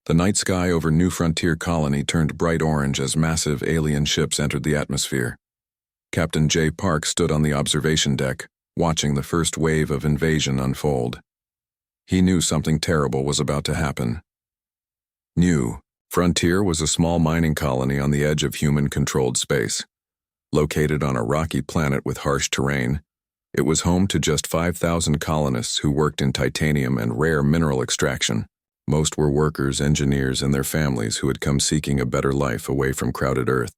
The night sky over New Frontier Colony turned bright orange as massive alien ships entered the atmosphere. Captain J. Park stood on the observation deck, watching the first wave of invasion unfold. He knew something terrible was about to happen. New Frontier was a small mining colony on the edge of human-controlled space. Located on a rocky planet with harsh terrain, it was home to just 5,000 colonists who worked in titanium and rare mineral extraction. Most were workers, engineers, and their families who had come seeking a better life away from crowded Earth.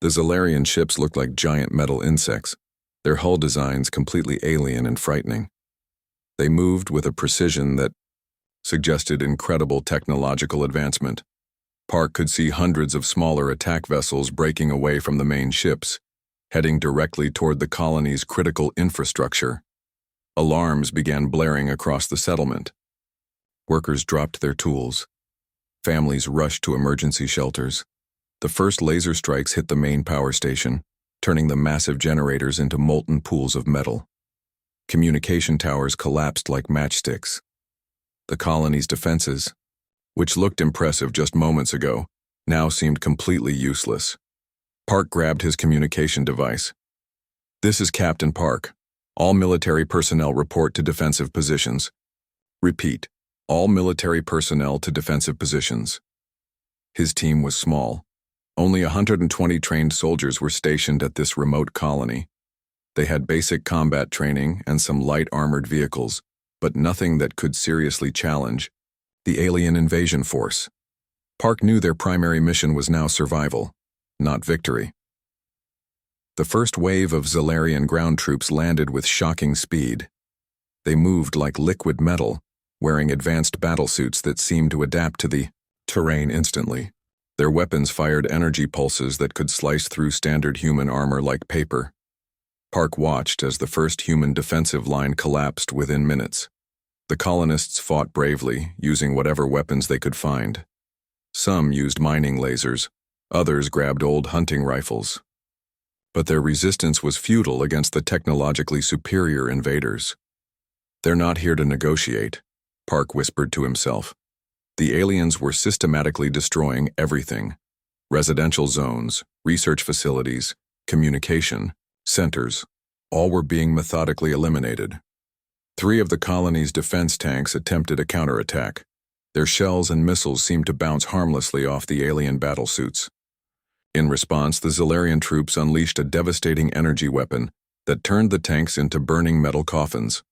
The Zalarian ships looked like giant metal insects, their hull designs completely alien and frightening. They moved with a precision that suggested incredible technological advancement. Park could see hundreds of smaller attack vessels breaking away from the main ships, heading directly toward the colony's critical infrastructure. Alarms began blaring across the settlement. Workers dropped their tools. Families rushed to emergency shelters. The first laser strikes hit the main power station, turning the massive generators into molten pools of metal. Communication towers collapsed like matchsticks. The colony's defenses, which looked impressive just moments ago, now seemed completely useless. Park grabbed his communication device. "This is Captain Park. All military personnel report to defensive positions. Repeat, all military personnel to defensive positions." His team was small. Only 120 trained soldiers were stationed at this remote colony. They had basic combat training and some light armored vehicles, but nothing that could seriously challenge the alien invasion force. Park knew their primary mission was now survival, not victory. The first wave of Zalarian ground troops landed with shocking speed. They moved like liquid metal, wearing advanced battlesuits that seemed to adapt to the terrain instantly. Their weapons fired energy pulses that could slice through standard human armor like paper. Park watched as the first human defensive line collapsed within minutes. The colonists fought bravely, using whatever weapons they could find. Some used mining lasers, others grabbed old hunting rifles. But their resistance was futile against the technologically superior invaders. "They're not here to negotiate," Park whispered to himself. The aliens were systematically destroying everything: residential zones, research facilities, communication centers. All were being methodically eliminated. 3 of the colony's defense tanks attempted a counterattack. Their shells and missiles seemed to bounce harmlessly off the alien battlesuits. In response, the Zalarian troops unleashed a devastating energy weapon that turned the tanks into burning metal coffins.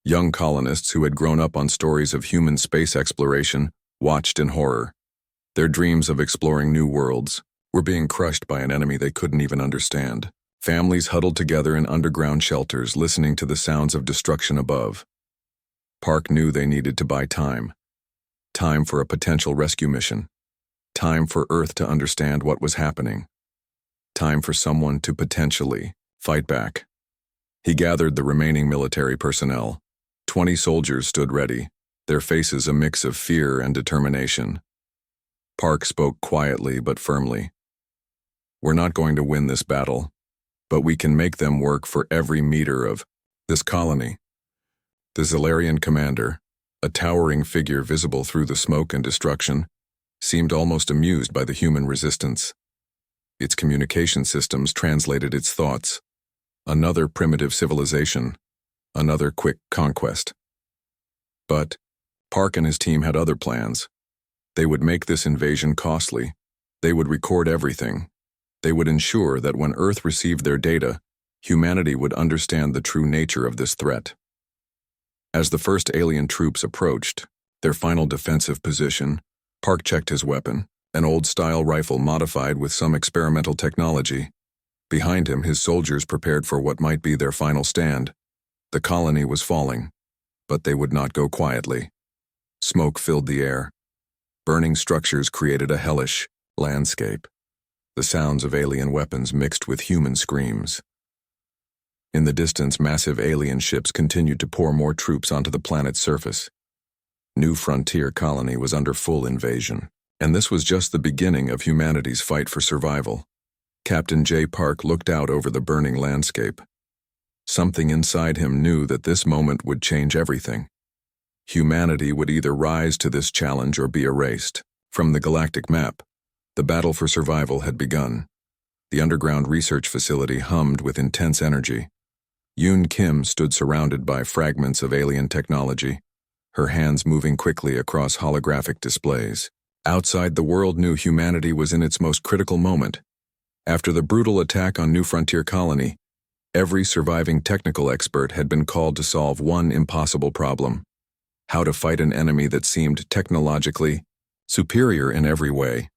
Young colonists who had grown up on stories of human space exploration watched in horror. Their dreams of exploring new worlds were being crushed by an enemy they couldn't even understand. Families huddled together in underground shelters, listening to the sounds of destruction above. Park knew they needed to buy time. Time for a potential rescue mission. Time for Earth to understand what was happening. Time for someone to potentially fight back. He gathered the remaining military personnel. 20 soldiers stood ready, their faces a mix of fear and determination. Park spoke quietly but firmly. "We're not going to win this battle, but we can make them work for every meter of this colony." The Zalarian commander, a towering figure visible through the smoke and destruction, seemed almost amused by the human resistance. Its communication systems translated its thoughts. Another primitive civilization, another quick conquest. But Park and his team had other plans. They would make this invasion costly. They would record everything. They would ensure that when Earth received their data, humanity would understand the true nature of this threat. As the first alien troops approached their final defensive position, Park checked his weapon, an old-style rifle modified with some experimental technology. Behind him, his soldiers prepared for what might be their final stand. The colony was falling, but they would not go quietly. Smoke filled the air. Burning structures created a hellish landscape. The sounds of alien weapons mixed with human screams. In the distance, massive alien ships continued to pour more troops onto the planet's surface. New Frontier Colony was under full invasion, and this was just the beginning of humanity's fight for survival. Captain J. Park looked out over the burning landscape. Something inside him knew that this moment would change everything. Humanity would either rise to this challenge or be erased. From the galactic map, the battle for survival had begun. The underground research facility hummed with intense energy. Yoon Kim stood surrounded by fragments of alien technology, her hands moving quickly across holographic displays. Outside, the world knew humanity was in its most critical moment. After the brutal attack on New Frontier Colony, every surviving technical expert had been called to solve one impossible problem: how to fight an enemy that seemed technologically superior in every way.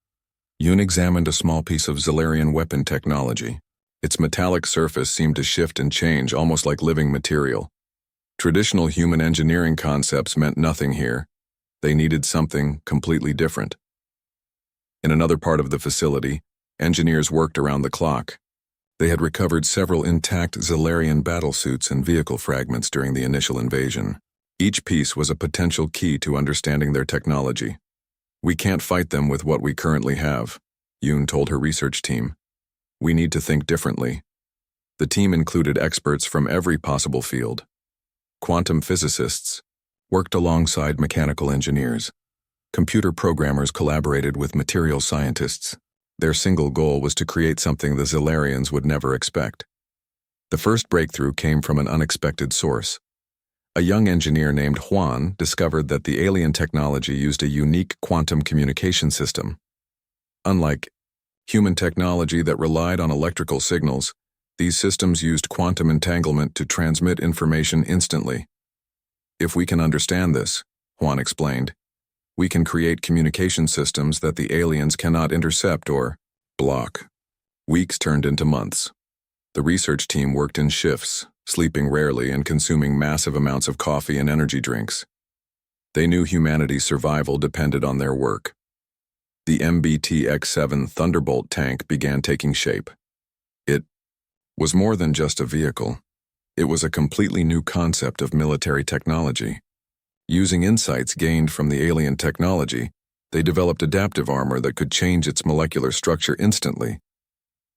Yoon examined a small piece of Zilarian weapon technology. Its metallic surface seemed to shift and change, almost like living material. Traditional human engineering concepts meant nothing here. They needed something completely different. In another part of the facility, engineers worked around the clock. They had recovered several intact Zilarian battlesuits and vehicle fragments during the initial invasion. Each piece was a potential key to understanding their technology. "We can't fight them with what we currently have," Yoon told her research team. "We need to think differently." The team included experts from every possible field. Quantum physicists worked alongside mechanical engineers. Computer programmers collaborated with material scientists. Their single goal was to create something the Zilarians would never expect. The first breakthrough came from an unexpected source. A young engineer named Juan discovered that the alien technology used a unique quantum communication system. Unlike human technology that relied on electrical signals, these systems used quantum entanglement to transmit information instantly. "If we can understand this," Juan explained, "we can create communication systems that the aliens cannot intercept or block." Weeks turned into months. The research team worked in shifts, sleeping rarely and consuming massive amounts of coffee and energy drinks. They knew humanity's survival depended on their work. The MBT-X7 Thunderbolt tank began taking shape. It was more than just a vehicle. It was a completely new concept of military technology. Using insights gained from the alien technology, they developed adaptive armor that could change its molecular structure instantly.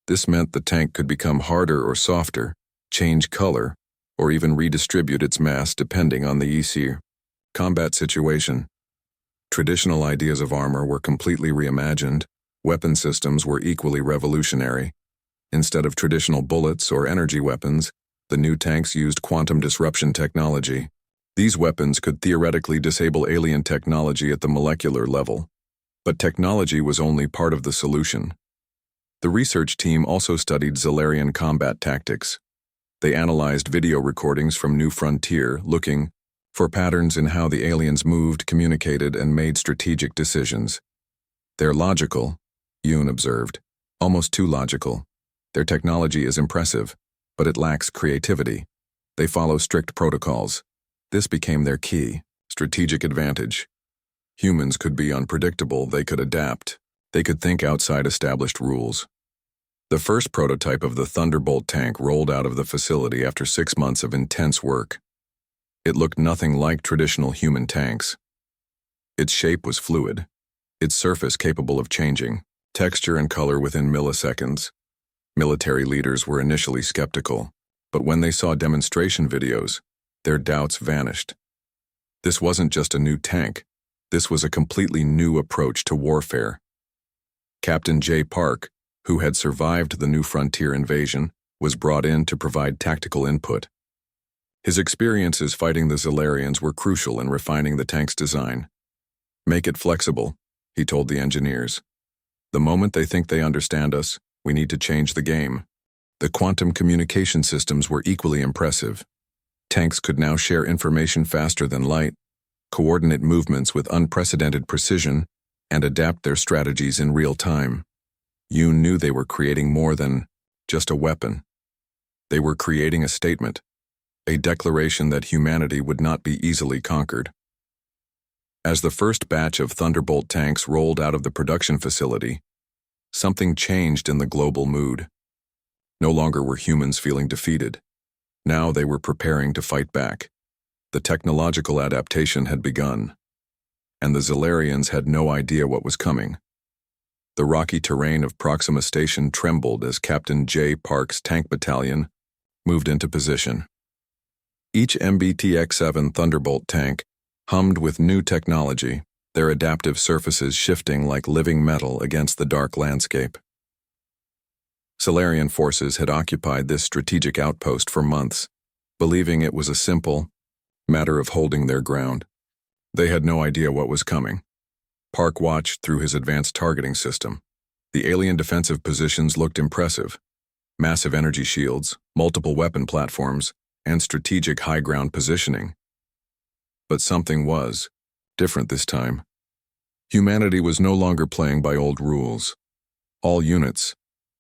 This meant the tank could become harder or softer, change color, or even redistribute its mass depending on the EC combat situation. Traditional ideas of armor were completely reimagined. Weapon systems were equally revolutionary. Instead of traditional bullets or energy weapons, the new tanks used quantum disruption technology. These weapons could theoretically disable alien technology at the molecular level. But technology was only part of the solution. The research team also studied Zilarian combat tactics. They analyzed video recordings from New Frontier, looking for patterns in how the aliens moved, communicated, and made strategic decisions. "They're logical," Yoon observed. "Almost too logical. Their technology is impressive, but it lacks creativity. They follow strict protocols. This became their key strategic advantage. Humans could be unpredictable, they could adapt. They could think outside established rules." The first prototype of the Thunderbolt tank rolled out of the facility after 6 months of intense work. It looked nothing like traditional human tanks. Its shape was fluid, its surface capable of changing texture and color within milliseconds. Military leaders were initially skeptical, but when they saw demonstration videos, their doubts vanished. This wasn't just a new tank. This was a completely new approach to warfare. Captain J. Park, who had survived the New Frontier invasion, was brought in to provide tactical input. His experiences fighting the Zilarians were crucial in refining the tank's design. "Make it flexible," he told the engineers. "The moment they think they understand us, we need to change the game." The quantum communication systems were equally impressive. Tanks could now share information faster than light, coordinate movements with unprecedented precision, and adapt their strategies in real time. Yoon knew they were creating more than just a weapon. They were creating a statement, a declaration that humanity would not be easily conquered. As the first batch of Thunderbolt tanks rolled out of the production facility, something changed in the global mood. No longer were humans feeling defeated. Now they were preparing to fight back. The technological adaptation had begun, and the Zilarians had no idea what was coming. The rocky terrain of Proxima Station trembled as Captain J. Park's tank battalion moved into position. Each MBT-X7 Thunderbolt tank hummed with new technology, their adaptive surfaces shifting like living metal against the dark landscape. Solarian forces had occupied this strategic outpost for months, believing it was a simple matter of holding their ground. They had no idea what was coming. Park watched through his advanced targeting system. The alien defensive positions looked impressive. Massive energy shields, multiple weapon platforms, and strategic high ground positioning. But something was different this time. Humanity was no longer playing by old rules. All units,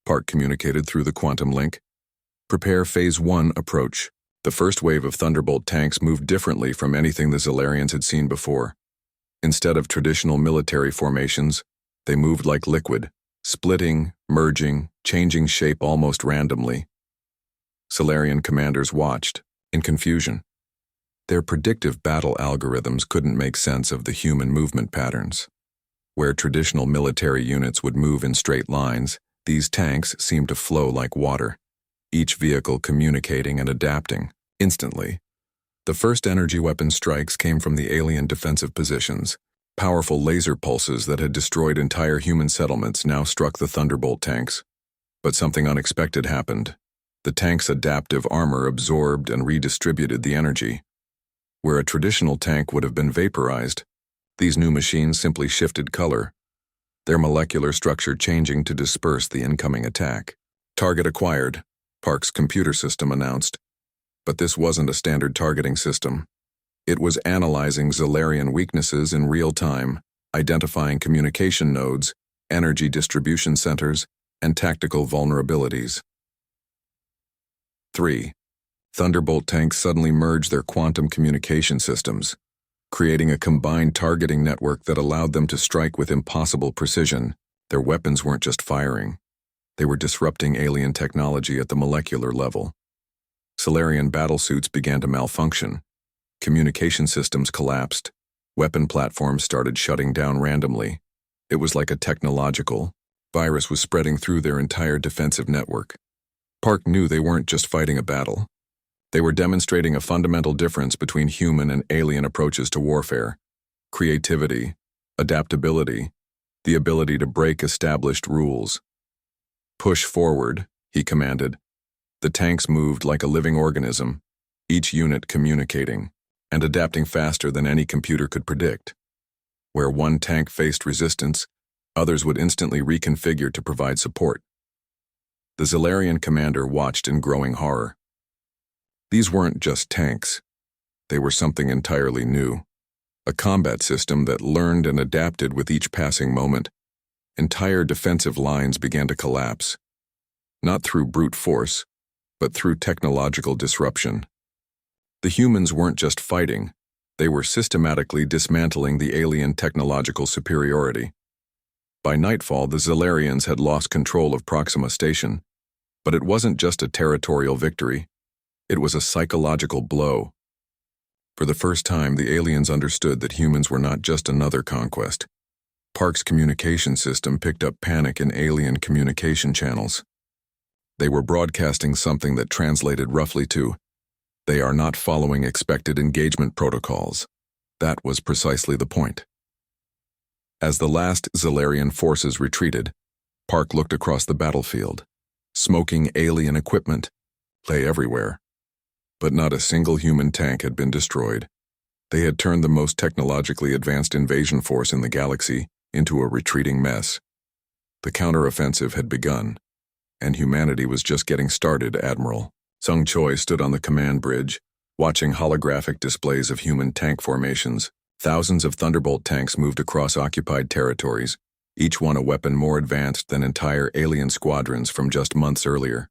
Park communicated through the quantum link, prepare Phase 1 approach. The first wave of Thunderbolt tanks moved differently from anything the Zolarians had seen before. Instead of traditional military formations, they moved like liquid, splitting, merging, changing shape almost randomly. Solarian commanders watched, in confusion. Their predictive battle algorithms couldn't make sense of the human movement patterns. Where traditional military units would move in straight lines, these tanks seemed to flow like water, each vehicle communicating and adapting instantly. The first energy weapon strikes came from the alien defensive positions. Powerful laser pulses that had destroyed entire human settlements now struck the Thunderbolt tanks. But something unexpected happened. The tank's adaptive armor absorbed and redistributed the energy. Where a traditional tank would have been vaporized, these new machines simply shifted color, their molecular structure changing to disperse the incoming attack. Target acquired, Park's computer system announced. But this wasn't a standard targeting system. It was analyzing Zolarian weaknesses in real time, identifying communication nodes, energy distribution centers, and tactical vulnerabilities. 3. Thunderbolt tanks suddenly merged their quantum communication systems, creating a combined targeting network that allowed them to strike with impossible precision. Their weapons weren't just firing. They were disrupting alien technology at the molecular level. Solarian battlesuits began to malfunction. Communication systems collapsed. Weapon platforms started shutting down randomly. It was like a technological virus was spreading through their entire defensive network. Park knew they weren't just fighting a battle. They were demonstrating a fundamental difference between human and alien approaches to warfare. Creativity, adaptability, the ability to break established rules. Push forward, he commanded. The tanks moved like a living organism, each unit communicating and adapting faster than any computer could predict. Where one tank faced resistance, others would instantly reconfigure to provide support. The Zolarian commander watched in growing horror. These weren't just tanks. They were something entirely new. A combat system that learned and adapted with each passing moment. Entire defensive lines began to collapse. Not through brute force, but through technological disruption. The humans weren't just fighting. They were systematically dismantling the alien technological superiority. By nightfall, the Zolarians had lost control of Proxima Station. But it wasn't just a territorial victory. It was a psychological blow. For the first time, the aliens understood that humans were not just another conquest. Park's communication system picked up panic in alien communication channels. They were broadcasting something that translated roughly to, "They are not following expected engagement protocols." That was precisely the point. As the last Zolarian forces retreated, Park looked across the battlefield. Smoking alien equipment lay everywhere. But not a single human tank had been destroyed. They had turned the most technologically advanced invasion force in the galaxy into a retreating mess. The counteroffensive had begun, and humanity was just getting started, Admiral. Sung Choi stood on the command bridge, watching holographic displays of human tank formations. Thousands of Thunderbolt tanks moved across occupied territories, each one a weapon more advanced than entire alien squadrons from just months earlier.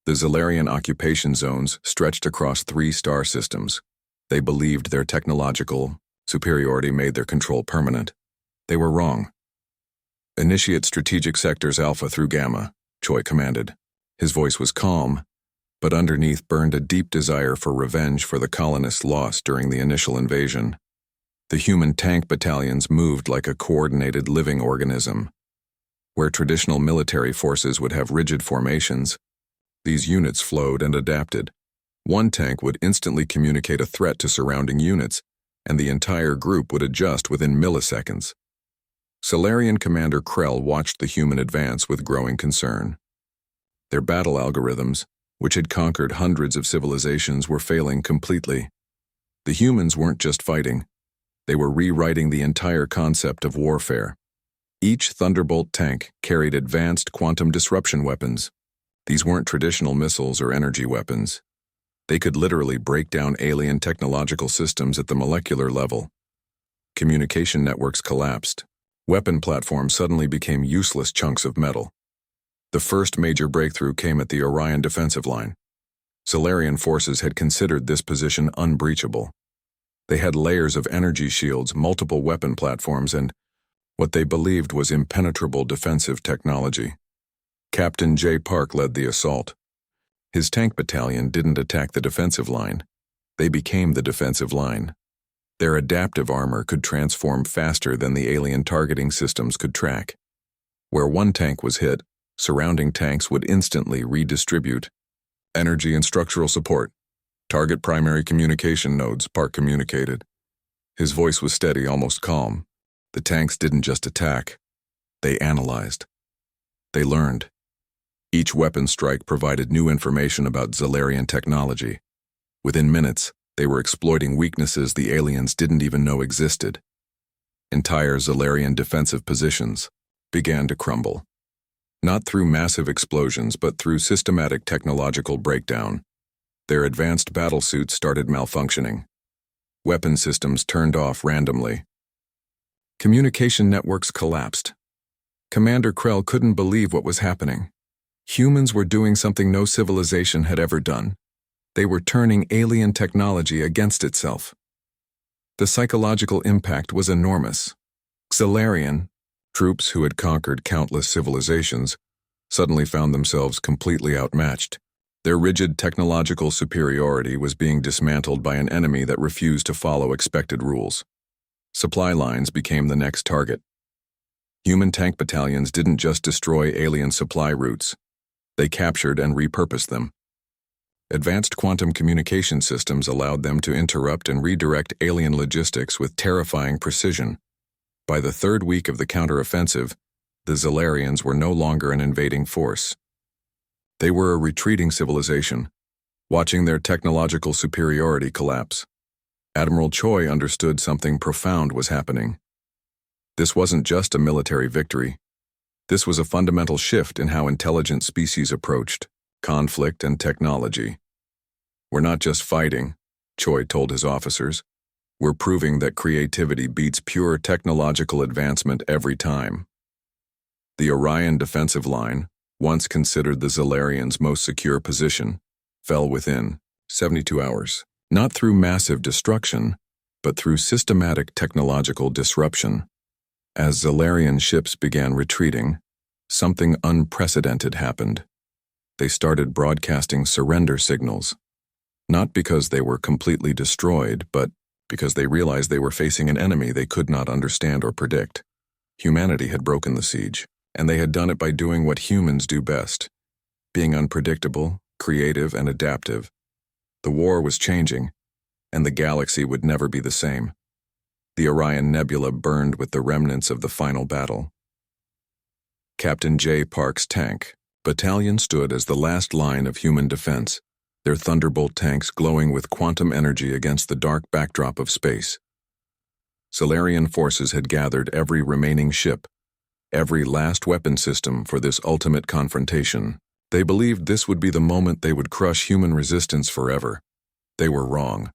The Zolarian occupation zones stretched across 3 star systems. They believed their technological superiority made their control permanent. They were wrong. "Initiate strategic sectors Alpha through Gamma," Choi commanded. His voice was calm, but underneath burned a deep desire for revenge for the colonists lost during the initial invasion. The human tank battalions moved like a coordinated living organism. Where traditional military forces would have rigid formations, these units flowed and adapted. One tank would instantly communicate a threat to surrounding units, and the entire group would adjust within milliseconds. Solarian Commander Krell watched the human advance with growing concern. Their battle algorithms, which had conquered hundreds of civilizations, were failing completely. The humans weren't just fighting. They were rewriting the entire concept of warfare. Each Thunderbolt tank carried advanced quantum disruption weapons. These weren't traditional missiles or energy weapons. They could literally break down alien technological systems at the molecular level. Communication networks collapsed. Weapon platforms suddenly became useless chunks of metal. The first major breakthrough came at the Orion defensive line. Solarian forces had considered this position unbreachable. They had layers of energy shields, multiple weapon platforms, and what they believed was impenetrable defensive technology. Captain J. Park led the assault. His tank battalion didn't attack the defensive line. They became the defensive line. Their adaptive armor could transform faster than the alien targeting systems could track. Where one tank was hit, surrounding tanks would instantly redistribute. Energy and structural support. Target primary communication nodes, Park communicated. His voice was steady, almost calm. The tanks didn't just attack. They analyzed. They learned. Each weapon strike provided new information about Zalarian technology. Within minutes, they were exploiting weaknesses the aliens didn't even know existed. Entire Zalarian defensive positions began to crumble. Not through massive explosions, but through systematic technological breakdown. Their advanced battlesuits started malfunctioning. Weapon systems turned off randomly. Communication networks collapsed. Commander Krell couldn't believe what was happening. Humans were doing something no civilization had ever done. They were turning alien technology against itself. The psychological impact was enormous. Xalarian, troops who had conquered countless civilizations, suddenly found themselves completely outmatched. Their rigid technological superiority was being dismantled by an enemy that refused to follow expected rules. Supply lines became the next target. Human tank battalions didn't just destroy alien supply routes. They captured and repurposed them. Advanced quantum communication systems allowed them to interrupt and redirect alien logistics with terrifying precision. By the third week of the counteroffensive, the Zalarians were no longer an invading force. They were a retreating civilization, watching their technological superiority collapse. Admiral Choi understood something profound was happening. This wasn't just a military victory. This was a fundamental shift in how intelligent species approached conflict and technology. We're not just fighting, Choi told his officers. We're proving that creativity beats pure technological advancement every time. The Orion defensive line, once considered the Zalarians' most secure position, fell within 72 hours. Not through massive destruction, but through systematic technological disruption. As Zalarian ships began retreating, something unprecedented happened. They started broadcasting surrender signals. Not because they were completely destroyed, but because they realized they were facing an enemy they could not understand or predict. Humanity had broken the siege, and they had done it by doing what humans do best, being unpredictable, creative, and adaptive. The war was changing, and the galaxy would never be the same. The Orion Nebula burned with the remnants of the final battle. Captain J. Park's tank battalion stood as the last line of human defense, their Thunderbolt tanks glowing with quantum energy against the dark backdrop of space. Solarian forces had gathered every remaining ship, every last weapon system for this ultimate confrontation. They believed this would be the moment they would crush human resistance forever. They were wrong.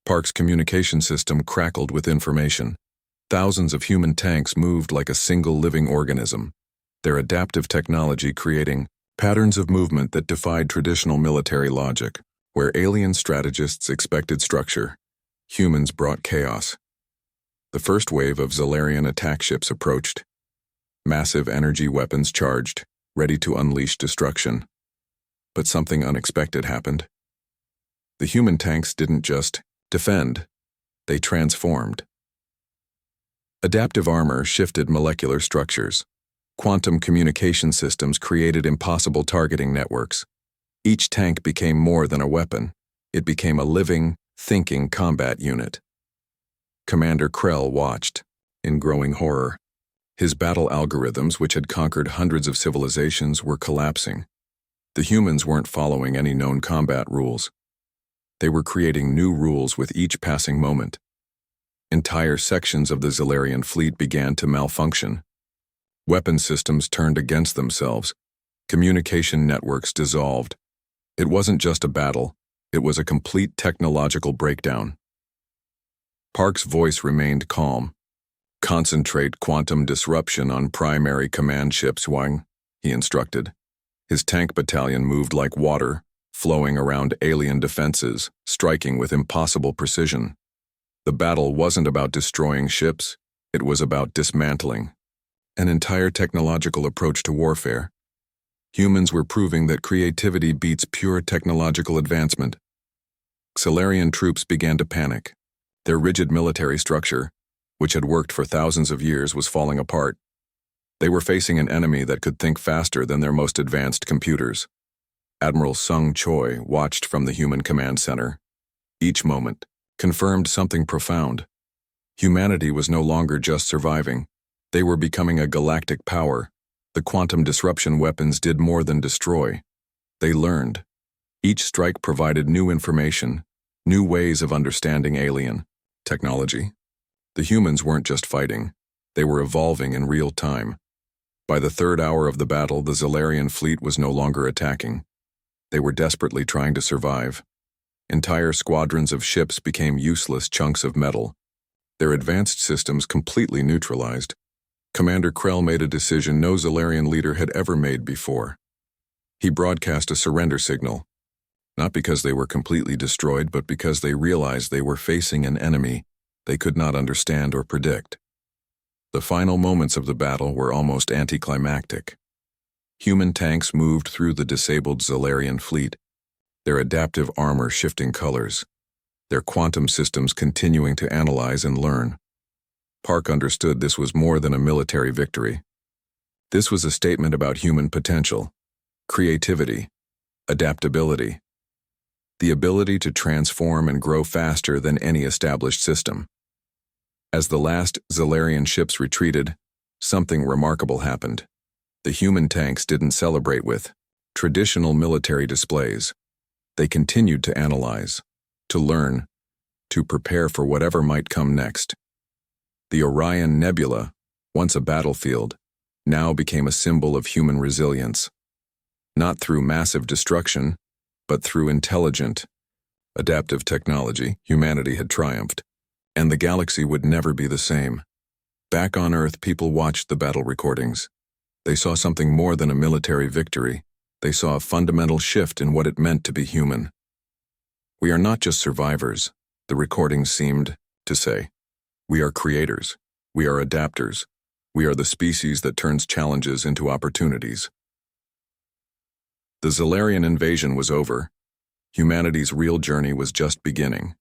Park's communication system crackled with information. Thousands of human tanks moved like a single living organism, their adaptive technology creating patterns of movement that defied traditional military logic. Where alien strategists expected structure, humans brought chaos. The first wave of Zalarian attack ships approached. Massive energy weapons charged, ready to unleash destruction. But something unexpected happened. The human tanks didn't just defend, they transformed. Adaptive armor shifted molecular structures. Quantum communication systems created impossible targeting networks. Each tank became more than a weapon. It became a living, thinking combat unit. Commander Krell watched, in growing horror. His battle algorithms, which had conquered hundreds of civilizations, were collapsing. The humans weren't following any known combat rules. They were creating new rules with each passing moment. Entire sections of the Zilarian fleet began to malfunction. Weapon systems turned against themselves. Communication networks dissolved. It wasn't just a battle, it was a complete technological breakdown. Park's voice remained calm. "Concentrate quantum disruption on primary command ships, Wang," he instructed. His tank battalion moved like water, flowing around alien defenses, striking with impossible precision. The battle wasn't about destroying ships, it was about dismantling. An entire technological approach to warfare. Humans were proving that creativity beats pure technological advancement. Xilarian troops began to panic. Their rigid military structure, which had worked for thousands of years, was falling apart. They were facing an enemy that could think faster than their most advanced computers. Admiral Sung Choi watched from the human command center. Each moment confirmed something profound. Humanity was no longer just surviving. They were becoming a galactic power. The quantum disruption weapons did more than destroy. They learned. Each strike provided new information, new ways of understanding alien technology. The humans weren't just fighting. They were evolving in real time. By the third hour of the battle, the Zilarian fleet was no longer attacking. They were desperately trying to survive. Entire squadrons of ships became useless chunks of metal. Their advanced systems completely neutralized. Commander Krell made a decision no Zilarian leader had ever made before. He broadcast a surrender signal, not because they were completely destroyed, but because they realized they were facing an enemy they could not understand or predict. The final moments of the battle were almost anticlimactic. Human tanks moved through the disabled Zilarian fleet, their adaptive armor shifting colors, their quantum systems continuing to analyze and learn. Park understood this was more than a military victory. This was a statement about human potential, creativity, adaptability, the ability to transform and grow faster than any established system. As the last Zilarian ships retreated, something remarkable happened. The human tanks didn't celebrate with traditional military displays. They continued to analyze, to learn, to prepare for whatever might come next. The Orion Nebula, once a battlefield, now became a symbol of human resilience. Not through massive destruction, but through intelligent, adaptive technology, humanity had triumphed, and the galaxy would never be the same. Back on Earth, people watched the battle recordings. They saw something more than a military victory. They saw a fundamental shift in what it meant to be human. "We are not just survivors," the recordings seemed to say. "We are creators. We are adapters. We are the species that turns challenges into opportunities." The Zilarian invasion was over. Humanity's real journey was just beginning.